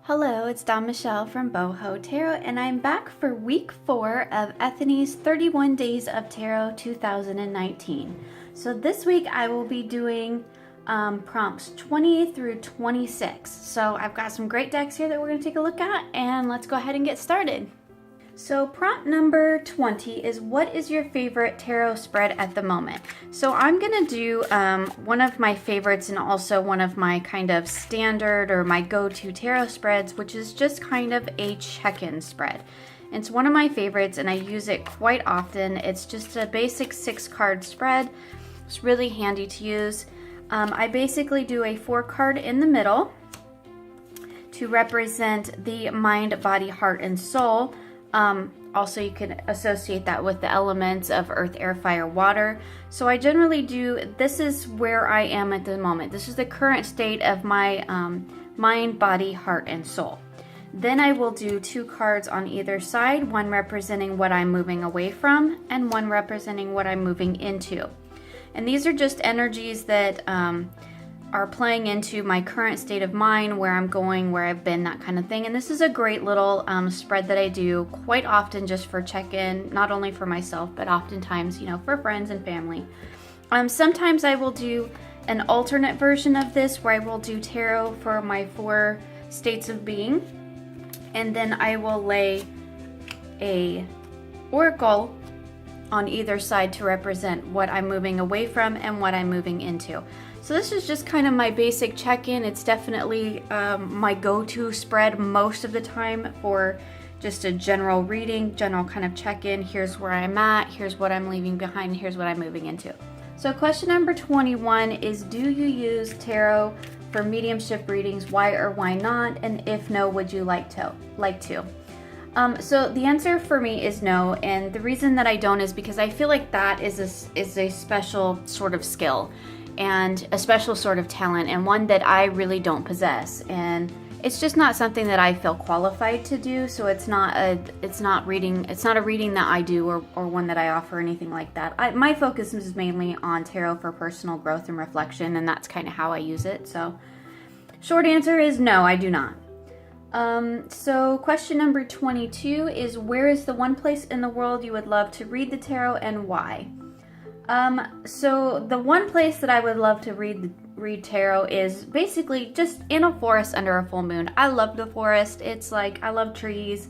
Hello, it's Dawn Michelle from Boho Tarot, and I'm back for week 4 of Ethany's 31 Days of Tarot 2019. So this week I will be doing prompts 20 through 26. So I've got some great decks here that we're going to take a look at, and let's go ahead and get started. So prompt number 20 is, what is your favorite tarot spread at the moment? So I'm going to do one of my favorites and also one of my kind of standard or my go-to tarot spreads, which is just kind of a check-in spread. It's one of my favorites and I use it quite often. It's just a basic 6-card spread. It's really handy to use. I basically do a 4-card in the middle to represent the mind, body, heart, and soul. Also, you can associate that with the elements of earth, air, fire, water. So I generally do, this is where I am at the moment. This is the current state of my mind, body, heart, and soul. Then I will do 2 cards on either side, one representing what I'm moving away from and one representing what I'm moving into. And these are just energies that are playing into my current state of mind, where I'm going, where I've been, that kind of thing. And this is a great little spread that I do quite often just for check-in, not only for myself, but oftentimes, for friends and family. Sometimes I will do an alternate version of this where I will do tarot for my 4 states of being, and then I will lay a oracle on either side to represent what I'm moving away from and what I'm moving into. So this is just kind of my basic check-in. It's definitely my go-to spread most of the time for just a general reading, general kind of check-in. Here's where I'm at, here's what I'm leaving behind, here's what I'm moving into. So question number 21 is, do you use tarot for mediumship readings? Why or why not? And if no, would you like to? So the answer for me is no, and the reason that I don't is because I feel like that is a special sort of skill and a special sort of talent, and one that I really don't possess, and it's just not something that I feel qualified to do. So it's not a reading that I do or one that I offer or anything like that. My focus is mainly on tarot for personal growth and reflection, and that's kind of how I use it. So short answer is no, I do not. So question number 22 is, where is the one place in the world you would love to read the tarot and why? So the one place that I would love to read tarot is basically just in a forest under a full moon. I love the forest. It's like, I love trees,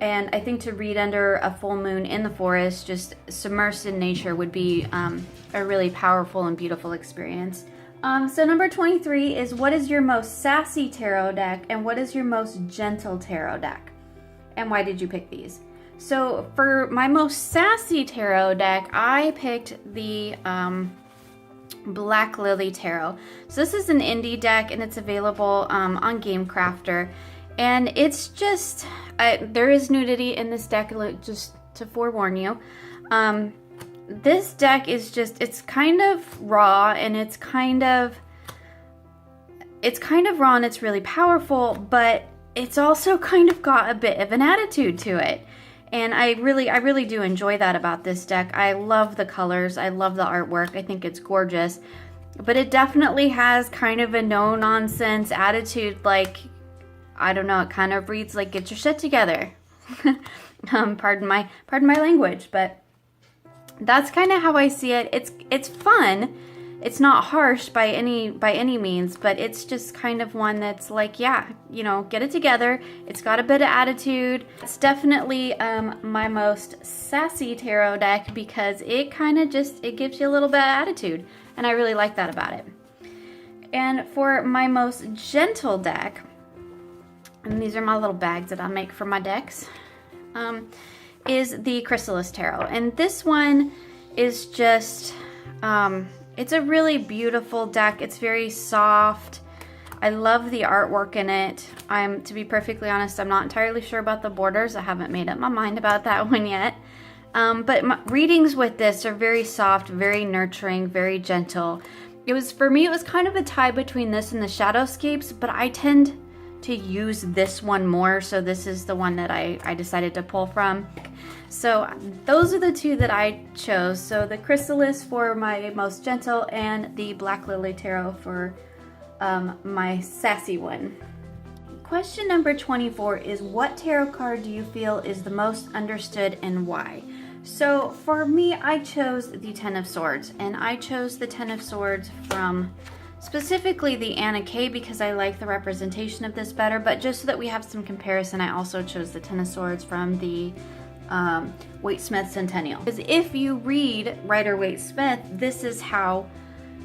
and I think to read under a full moon in the forest, just submersed in nature, would be a really powerful and beautiful experience. So number 23 is, what is your most sassy tarot deck and what is your most gentle tarot deck? And why did you pick these? So for my most sassy tarot deck, I picked the Black Lily Tarot. So this is an indie deck and it's available on Game Crafter. And it's just, there is nudity in this deck, just to forewarn you. This deck is just, it's kind of raw and it's kind of raw and it's really powerful, but it's also kind of got a bit of an attitude to it. And I really do enjoy that about this deck. I love the colors, I love the artwork, I think it's gorgeous. But it definitely has kind of a no-nonsense attitude, like, I don't know, it kind of reads like, get your shit together. Pardon my language, but that's kind of how I see it. It's fun. It's not harsh by any means, but it's just kind of one that's like, yeah, get it together. It's got a bit of attitude. It's definitely my most sassy tarot deck because it kind of it gives you a little bit of attitude, and I really like that about it. And for my most gentle deck, and these are my little bags that I make for my decks, is the Chrysalis Tarot. And this one is just, it's a really beautiful deck. It's very soft. I love the artwork in it. To be perfectly honest, I'm not entirely sure about the borders. I haven't made up my mind about that one yet. But my readings with this are very soft, very nurturing, very gentle. For me, it was kind of a tie between this and the Shadowscapes, but I tend to use this one more, so this is the one that I decided to pull from. So those are the 2 that I chose. So the Chrysalis for my most gentle and the Black Lily Tarot for my sassy one. question number 24 is, what tarot card do you feel is the most understood and why? So for me, I chose the Ten of Swords, and I chose the Ten of Swords from specifically the Anna Kay because I like the representation of this better, but just so that we have some comparison, I also chose the Ten of Swords from the Waite-Smith Centennial. Because if you read Rider-Waite-Smith, this is how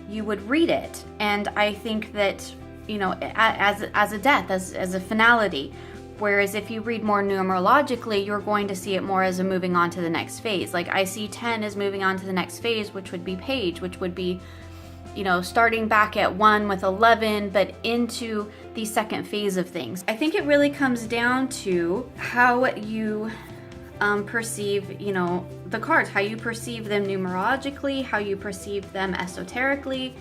you would read it, and I think that, you know, as a death, as a finality. Whereas if you read more numerologically, you're going to see it more as a moving on to the next phase. Like I see 10 as moving on to the next phase, which would be page, which would be, you know, starting back at 1 with 11, but into the second phase of things. I think it really comes down to how you perceive, you know, the cards, how you perceive them numerologically, how you perceive them esoterically,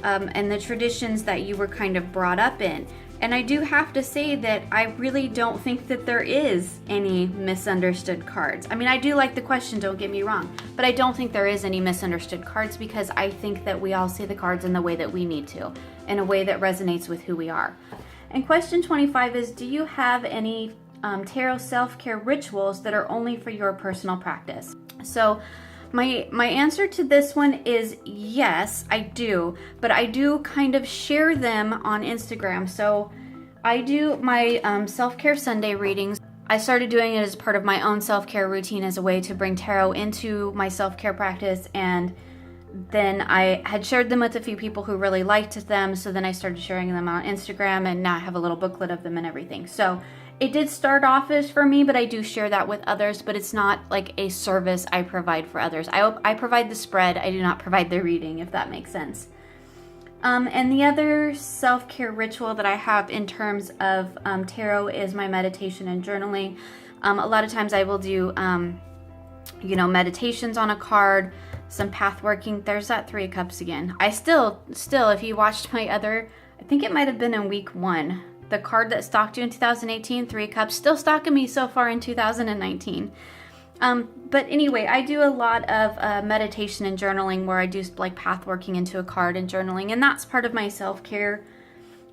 and the traditions that you were kind of brought up in. And I do have to say that I really don't think that there is any misunderstood cards. I mean, I do like the question, don't get me wrong, but I don't think there is any misunderstood cards because I think that we all see the cards in the way that we need to, in a way that resonates with who we are. And question 25 is, do you have any tarot self-care rituals that are only for your personal practice? So my answer to this one is yes, I do, but I do kind of share them on Instagram. So I do my self-care Sunday readings. I started doing it as part of my own self-care routine as a way to bring tarot into my self-care practice, and then I had shared them with a few people who really liked them, so then I started sharing them on Instagram, and now I have a little booklet of them and everything. So it did start off as for me, but I do share that with others, but it's not like a service I provide for others. I provide the spread, I do not provide the reading, if that makes sense. And the other self-care ritual that I have in terms of tarot is my meditation and journaling. A lot of times I will do, you know, meditations on a card, some path working. There's that 3 of Cups again. I still, if you watched my other, I think it might have been in week 1, the card that stalked you in 2018, 3 of Cups, still stalking me so far in 2019. But anyway, I do a lot of meditation and journaling where I do like path working into a card and journaling, and that's part of my self-care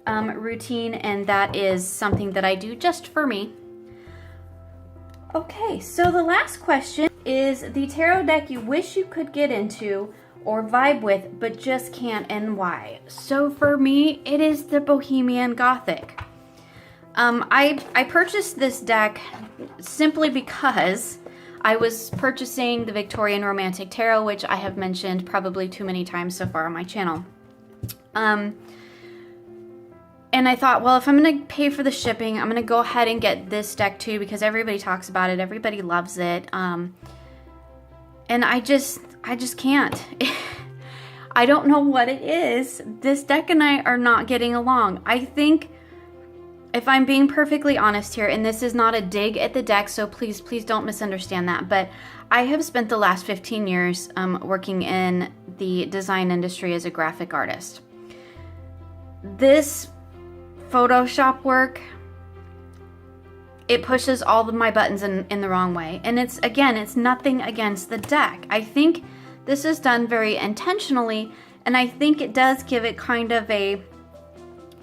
routine, and that is something that I do just for me. Okay, so the last question is the tarot deck you wish you could get into or vibe with but just can't, and why? So for me, it is the Bohemian Gothic. I purchased this deck simply because I was purchasing the Victorian Romantic Tarot, which I have mentioned probably too many times so far on my channel. And I thought, well, if I'm going to pay for the shipping, I'm going to go ahead and get this deck too, because everybody talks about it, everybody loves it. And I just can't. I don't know what it is. This deck and I are not getting along. I think, if I'm being perfectly honest here, and this is not a dig at the deck, so please don't misunderstand that, but I have spent the last 15 years working in the design industry as a graphic artist. This Photoshop work, it pushes all of my buttons in the wrong way. And it's nothing against the deck. I think this is done very intentionally, and I think it does give it kind of a,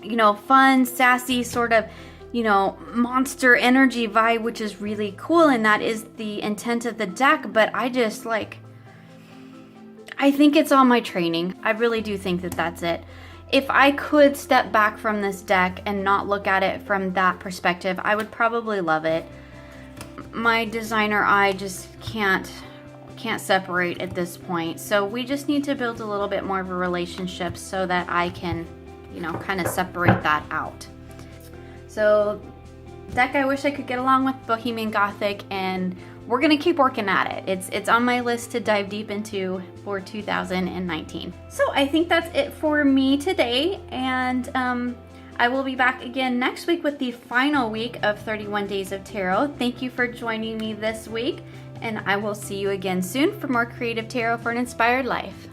you know, fun, sassy sort of, you know, monster energy vibe, which is really cool, and that is the intent of the deck. But I just like, I think it's all my training. I really do think that that's it. If I could step back from this deck and not look at it from that perspective, I would probably love it. My designer eye just can't separate at this point. So we just need to build a little bit more of a relationship so that I can, you know, kind of separate that out. So deck I wish I could get along with, Bohemian Gothic, and we're gonna keep working at it. It's on my list to dive deep into for 2019. So I think that's it for me today, and I will be back again next week with the final week of 31 Days of Tarot. Thank you for joining me this week, and I will see you again soon for more creative tarot for an inspired life.